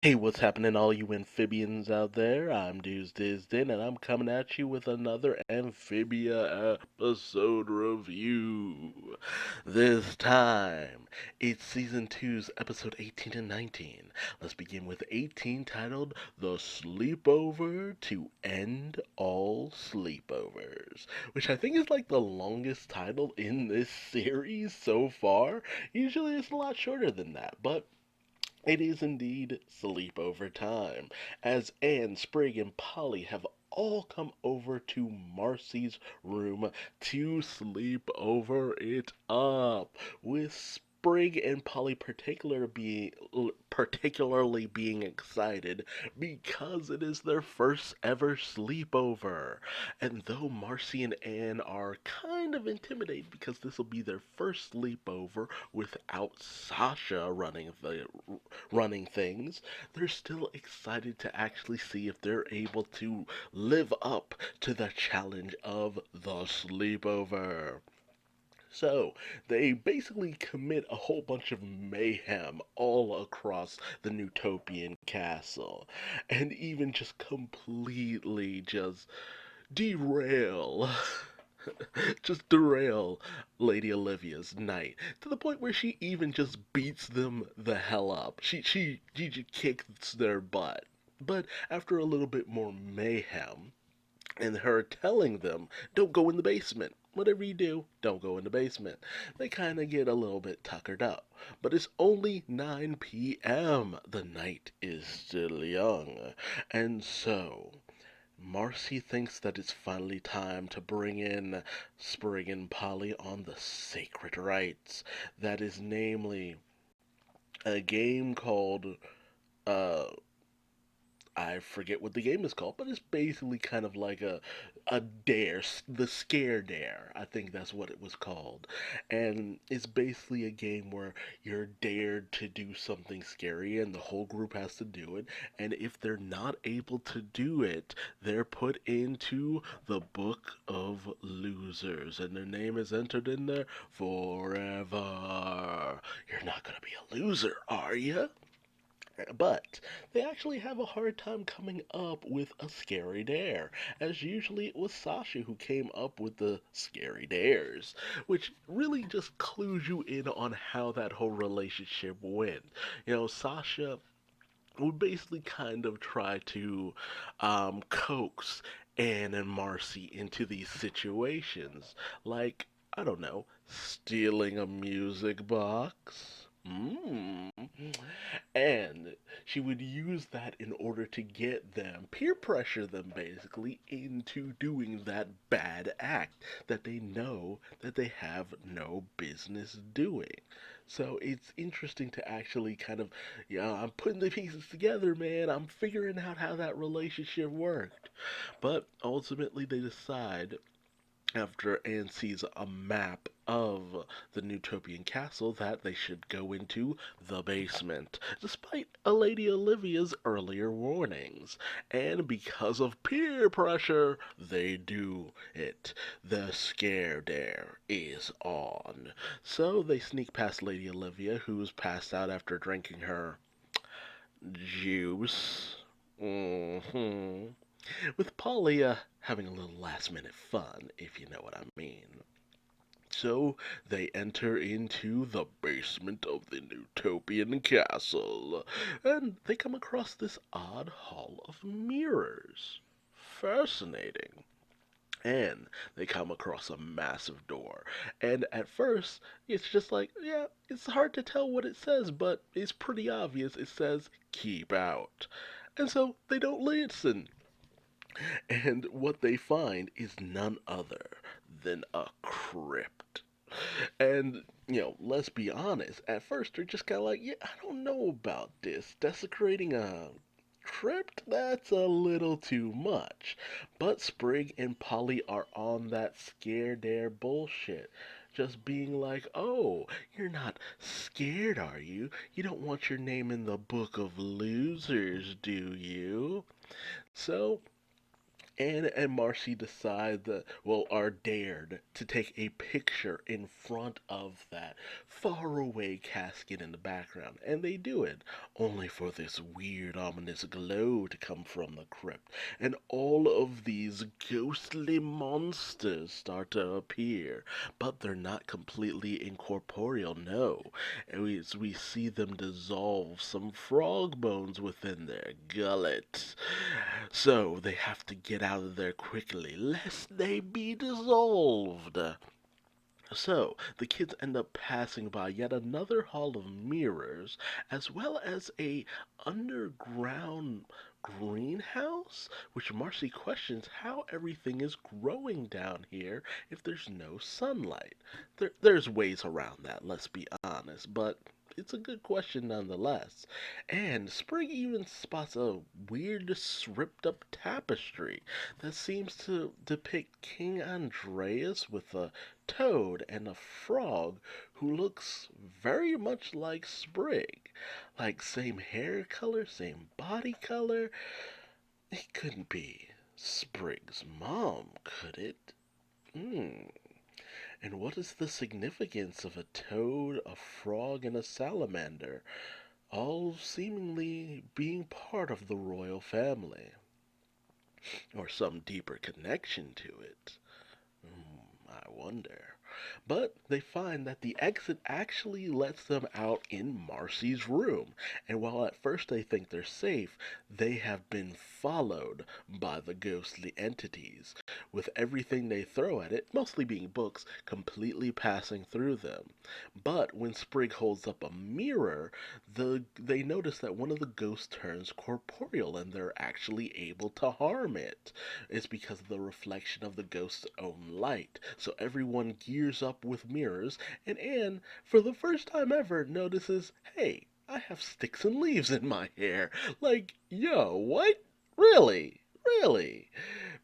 Hey, what's happening, all you amphibians out there? I'm Duuz-Diz-Din, and I'm coming at you with another Amphibia episode review. This time, it's Season two's episode 18 and 19. Let's begin with 18, titled The Sleepover to End All Sleepovers, which I think is like the longest title in this series so far. Usually it's a lot shorter than that, but it is indeed sleepover time, as Anne, Sprig, and Polly have all come over to Marcy's room to sleep over it up, with Sprig and Polly particularly being excited because it is their first ever sleepover. And though Marcy and Anne are kind of intimidated because this will be their first sleepover without Sasha running things, they're still excited to actually see if they're able to live up to the challenge of the sleepover. So, they basically commit a whole bunch of mayhem all across the Newtopian castle, and even just completely just derail derail Lady Olivia's night to the point where she even just beats them the hell up. She just kicks their butt. But after a little bit more mayhem, and her telling them, don't go in the basement. Whatever you do, don't go in the basement. They kind of get a little bit tuckered up. But it's only 9 p.m. The night is still young. And so, Marcy thinks that it's finally time to bring in Sprig and Polly on the sacred rites. That is namely a game called uh I forget what the game is called, but it's basically kind of like a dare, the scare dare. I think that's what it was called. And it's basically a game where you're dared to do something scary and the whole group has to do it. And if they're not able to do it, they're put into the book of losers and their name is entered in there forever. You're not going to be a loser, are you? But they actually have a hard time coming up with a scary dare, as usually it was Sasha who came up with the scary dares, which really just clues you in on how that whole relationship went. Sasha would basically kind of try to coax Anne and Marcy into these situations, like, I don't know, stealing a music box. And she would use that in order to get them, peer pressure them basically, into doing that bad act that they know that they have no business doing. So it's interesting to actually kind of, yeah, I'm putting the pieces together, man. I'm figuring out how that relationship worked. But ultimately, they decide after Anne sees a map of the Newtopian castle that they should go into the basement, despite a Lady Olivia's earlier warnings. And because of peer pressure, they do it. The scare dare is on. So they sneak past Lady Olivia, who's passed out after drinking her juice. hmm With Polly having a little last minute fun, if you know what I mean. So they enter into the basement of the Newtopian castle, and they come across this odd hall of mirrors. Fascinating. And they come across a massive door. And at first, it's just like, yeah, it's hard to tell what it says, but it's pretty obvious. It says, keep out. And so they don't listen. And what they find is none other than a crypt. And, let's be honest, at first they're just kind of like, yeah, I don't know about this. Desecrating a crypt? That's a little too much. But Sprig and Polly are on that scare dare bullshit. Just being like, oh, you're not scared, are you? You don't want your name in the book of losers, do you? So And Marcy decide that, well, are dared to take a picture in front of that faraway casket in the background. And they do it, only for this weird, ominous glow to come from the crypt. And all of these ghostly monsters start to appear. But they're not completely incorporeal, no. And we see them dissolve some frog bones within their gullet. So they have to get out of there quickly, lest they be dissolved. So, the kids end up passing by yet another hall of mirrors, as well as a underground greenhouse, which Marcy questions how everything is growing down here if there's no sunlight. There's ways around that, let's be honest, but it's a good question nonetheless. And Spring even spots a weird, ripped up tapestry that seems to depict King Andreas with a toad and a frog who looks very much like Sprig. Like, same hair color, same body color. It couldn't be Sprig's mom, could it? Hmm. And what is the significance of a toad, a frog, and a salamander, all seemingly being part of the royal family? Or some deeper connection to it? I wonder. But they find that the exit actually lets them out in Marcy's room. And while at first they think they're safe, they have been followed by the ghostly entities, with everything they throw at it, mostly being books, completely passing through them. But when Sprig holds up a mirror, they notice that one of the ghosts turns corporeal and they're actually able to harm it. It's because of the reflection of the ghost's own light. So everyone gears up with mirrors, and Anne, for the first time ever, notices, hey, I have sticks and leaves in my hair. Like, yo, what? Really? Really?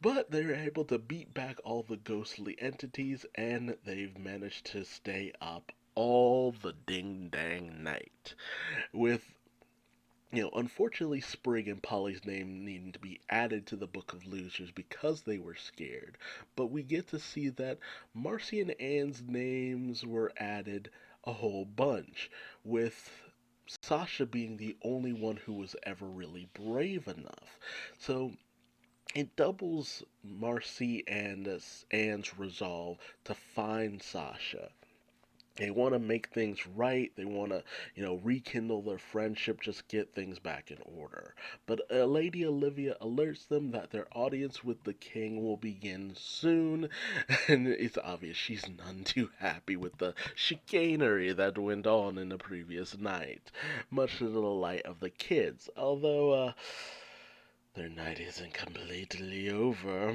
But they're able to beat back all the ghostly entities, and they've managed to stay up all the ding dang night. With unfortunately, Sprig and Polly's name needing to be added to the Book of Losers because they were scared. But we get to see that Marcy and Anne's names were added a whole bunch, with Sasha being the only one who was ever really brave enough. So it doubles Marcy and Anne's resolve to find Sasha. They want to make things right. They want to, rekindle their friendship, just get things back in order. But Lady Olivia alerts them that their audience with the king will begin soon, and it's obvious she's none too happy with the chicanery that went on in the previous night, much to the delight of the kids. Although, their night isn't completely over.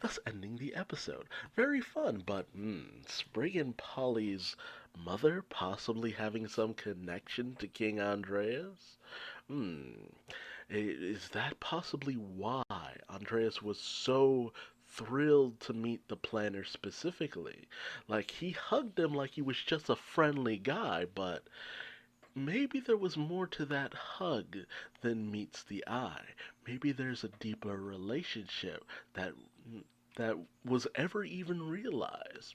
Thus ending the episode. Very fun, but Sprig and Polly's mother possibly having some connection to King Andreas? Hmm, is that possibly why Andreas was so thrilled to meet the planner specifically? Like, he hugged him like he was just a friendly guy, but maybe there was more to that hug than meets the eye. Maybe there's a deeper relationship that was ever even realized.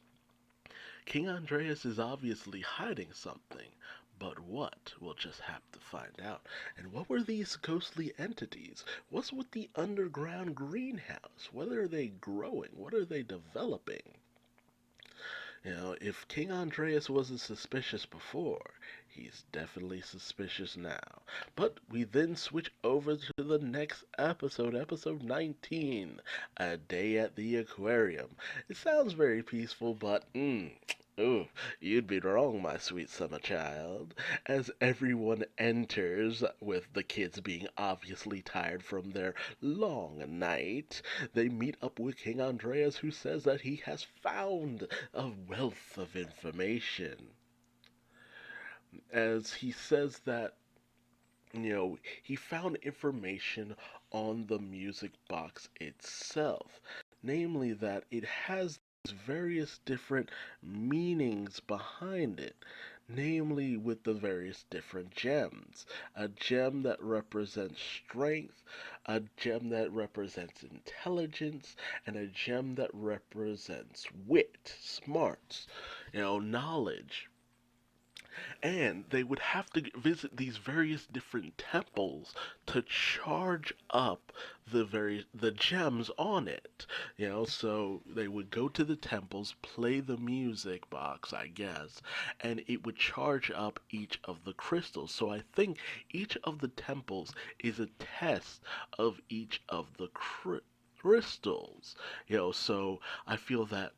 King Andreas is obviously hiding something, but what? We'll just have to find out. And what were these ghostly entities? What's with the underground greenhouse? What are they growing? What are they developing? If King Andreas wasn't suspicious before, he's definitely suspicious now. But we then switch over to the next episode, episode 19, A Day at the Aquarium. It sounds very peaceful, but ooh, you'd be wrong, my sweet summer child. As everyone enters, with the kids being obviously tired from their long night, they meet up with King Andreas, who says that he has found a wealth of information. As he says that, he found information on the music box itself, namely that it has various different meanings behind it. namely with the various different gems. A gem that represents strength, a gem that represents intelligence, and a gem that represents wit, smarts, knowledge. And they would have to visit these various different temples to charge up the gems on it. So they would go to the temples, play the music box, I guess, and it would charge up each of the crystals. So I think each of the temples is a test of each of the crystals. So I feel that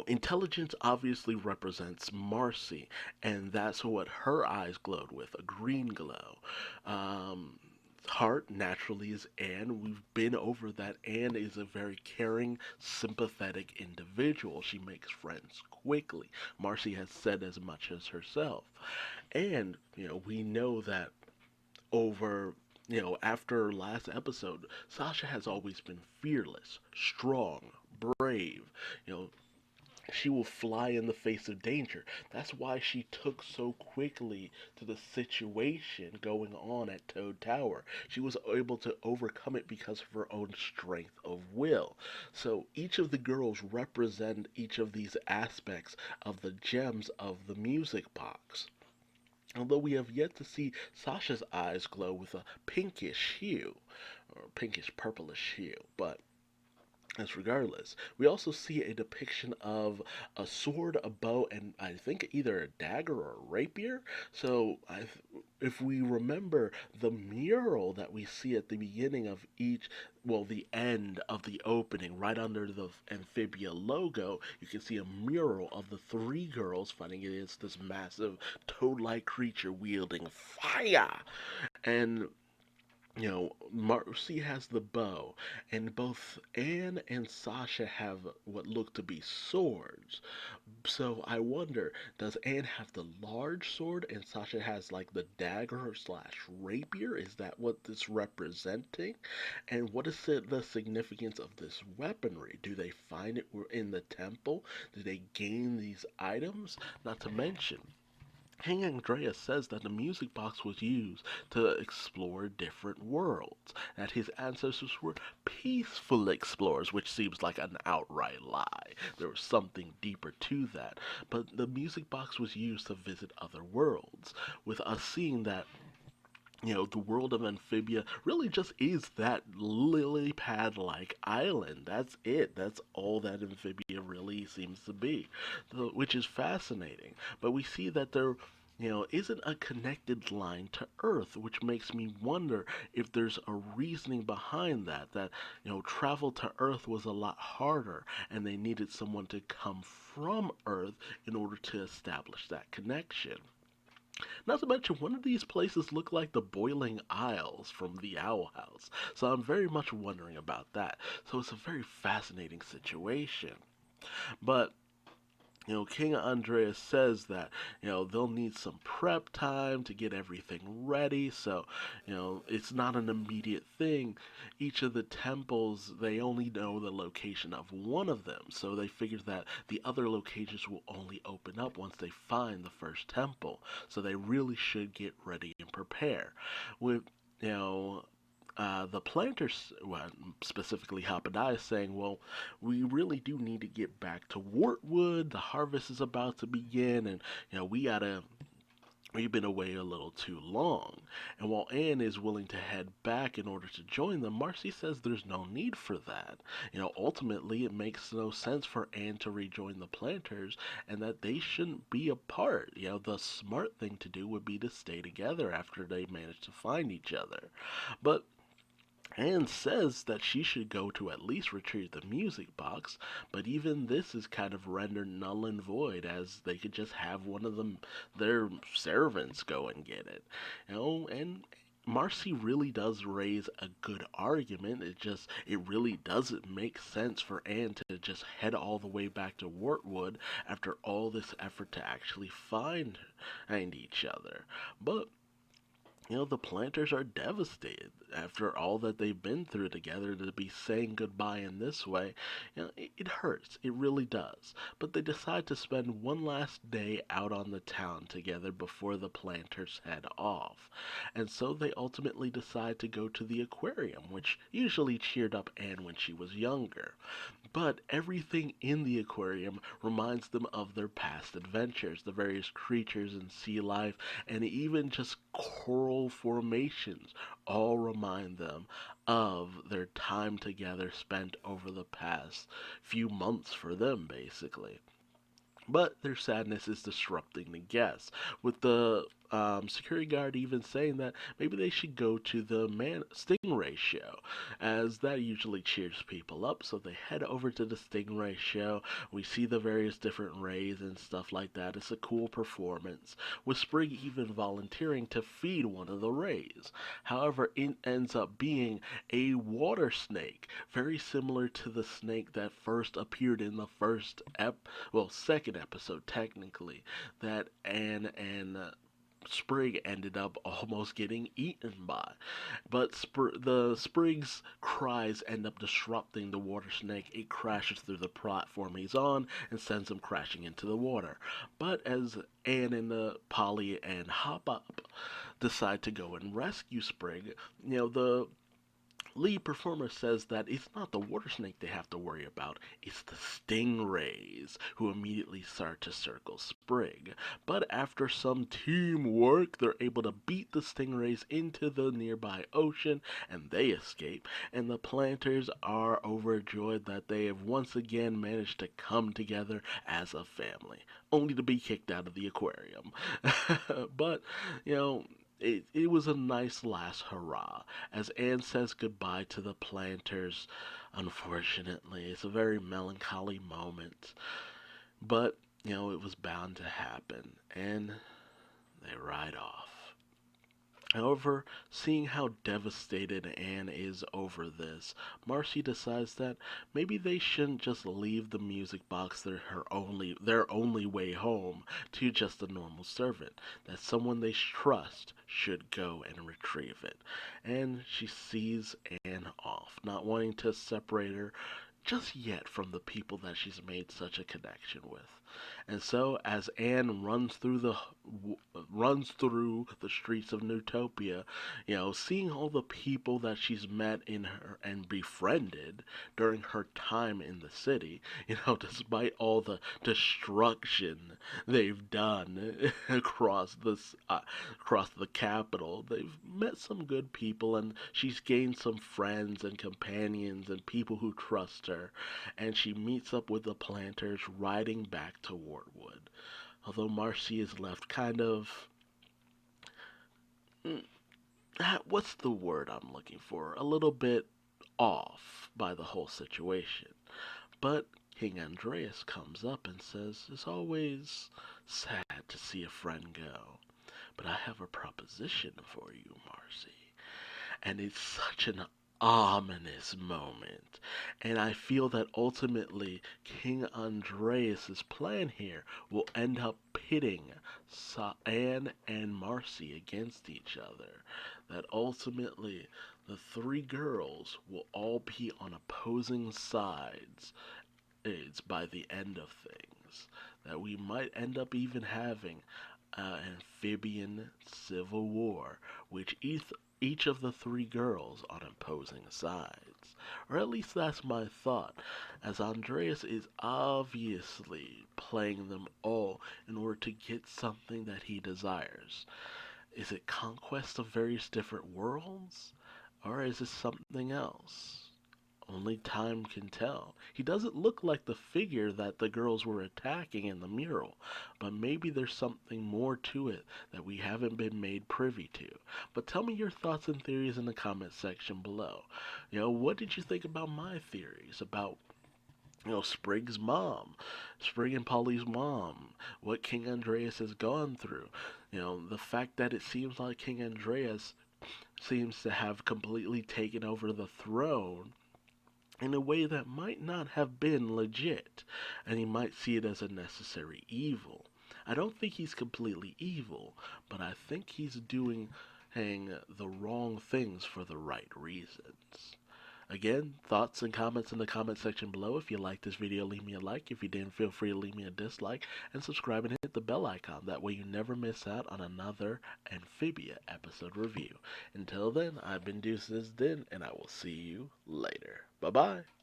intelligence obviously represents Marcy, and that's what her eyes glowed with, a green glow. Um, Heart naturally is Anne. We've been over that. Anne is a very caring, sympathetic individual. She makes friends quickly. Marcy has said as much as herself. And, we know that over after last episode, Sasha has always been fearless, strong, brave. You know, she will fly in the face of danger. That's why she took so quickly to the situation going on at Toad Tower. She was able to overcome it because of her own strength of will. So each of the girls represent each of these aspects of the gems of the music box. Although we have yet to see Sasha's eyes glow with a pinkish hue, or pinkish purplish hue, but as regardless, we also see a depiction of a sword, a bow, and I think either a dagger or a rapier. So, if we remember the mural that we see at the beginning of the end of the opening, right under the Amphibia logo, you can see a mural of the three girls fighting against this massive toad-like creature wielding fire. And Marcy has the bow, and both Anne and Sasha have what look to be swords. So I wonder, does Anne have the large sword and Sasha has like the dagger slash rapier? Is that what this representing? And what is the significance of this weaponry? Do they find it in the temple? Do they gain these items? Not to mention, King Andreas says that the music box was used to explore different worlds, that his ancestors were peaceful explorers, which seems like an outright lie. There was something deeper to that. But the music box was used to visit other worlds, with us seeing that the world of Amphibia really just is that lily pad like island. That's it. That's all that Amphibia really seems to be, which is fascinating. But we see that there isn't a connected line to Earth, which makes me wonder if there's a reasoning behind that. That, travel to Earth was a lot harder, and they needed someone to come from Earth in order to establish that connection. Not to mention, one of these places look like the Boiling Isles from the Owl House. So I'm very much wondering about that. So it's a very fascinating situation. But King Andreas says that, they'll need some prep time to get everything ready. So, it's not an immediate thing. Each of the temples, they only know the location of one of them. So they figure that the other locations will only open up once they find the first temple. So they really should get ready and prepare. With, you know, the planters, well, specifically Hapadai, is saying, well, we really do need to get back to Wartwood. The harvest is about to begin, and we've been away a little too long. And while Anne is willing to head back in order to join them, Marcy says there's no need for that. Ultimately, it makes no sense for Anne to rejoin the planters and that they shouldn't be apart. The smart thing to do would be to stay together after they manage to find each other. But Anne says that she should go to at least retrieve the music box, but even this is kind of rendered null and void, as they could just have one of their servants go and get it. And Marcy really does raise a good argument. It really doesn't make sense for Anne to just head all the way back to Wartwood after all this effort to actually find each other. But the planters are devastated after all that they've been through together. To be saying goodbye in this way, it hurts. It really does. But they decide to spend one last day out on the town together before the planters head off. And so they ultimately decide to go to the aquarium, which usually cheered up Anne when she was younger. But everything in the aquarium reminds them of their past adventures, the various creatures and sea life, and even just coral formations all remind them of their time together spent over the past few months for them, basically. But their sadness is disrupting the guests, with the security guard even saying that maybe they should go to the Stingray show, as that usually cheers people up. So they head over to the Stingray show. We see the various different rays and stuff like that. It's a cool performance, with Sprig even volunteering to feed one of the rays. However, it ends up being a water snake, very similar to the snake that first appeared in the second episode technically, that Anne and Sprig ended up almost getting eaten by. But the Sprig's cries end up disrupting the water snake. It crashes through the platform he's on and sends him crashing into the water. But as Anne and Polly and Hop Up decide to go and rescue Sprig, the lead performer says that it's not the water snake they have to worry about, it's the stingrays, who immediately start to circle Sprig. But after some teamwork, they're able to beat the stingrays into the nearby ocean, and they escape, and the planters are overjoyed that they have once again managed to come together as a family, only to be kicked out of the aquarium. But, you know, it was a nice last hurrah as Anne says goodbye to the planters. Unfortunately, it's a very melancholy moment, but it was bound to happen, and they ride off. However, seeing how devastated Anne is over this, Marcy decides that maybe they shouldn't just leave the music box their only way home to just a normal servant, that someone they trust should go and retrieve it. And she sees Anne off, not wanting to separate her just yet from the people that she's made such a connection with. And so, as Anne runs through the streets of Newtopia, seeing all the people that she's met in her and befriended during her time in the city, despite all the destruction they've done across the capital, they've met some good people, and she's gained some friends and companions and people who trust her, and she meets up with the planters riding back to Wartwood. Although Marcy is left kind of, mm, what's the word I'm looking for? A little bit off by the whole situation. But King Andreas comes up and says, "It's always sad to see a friend go, but I have a proposition for you, Marcy." And it's such an ominous moment. And I feel that ultimately King Andreas's plan here will end up pitting Anne and Marcy against each other. That ultimately the three girls will all be on opposing sides. It's by the end of things. That we might end up even having an amphibian civil war, which each of the three girls on opposing sides. Or at least that's my thought, as Andreas is obviously playing them all in order to get something that he desires. Is it conquest of various different worlds? Or is it something else? Only time can tell. He doesn't look like the figure that the girls were attacking in the mural, but maybe there's something more to it that we haven't been made privy to. But tell me your thoughts and theories in the comment section below. What did you think about my theories about Sprig's mom, Sprig and Polly's mom, what King Andreas has gone through? The fact that it seems like King Andreas seems to have completely taken over the throne in a way that might not have been legit, and he might see it as a necessary evil. I don't think he's completely evil, but I think he's doing the wrong things for the right reasons. Again, thoughts and comments in the comment section below. If you liked this video, leave me a like. If you didn't, feel free to leave me a dislike. And subscribe and hit the bell icon. That way you never miss out on another Amphibia episode review. Until then, I've been Duuz-Diz-Din, and I will see you later. Bye-bye.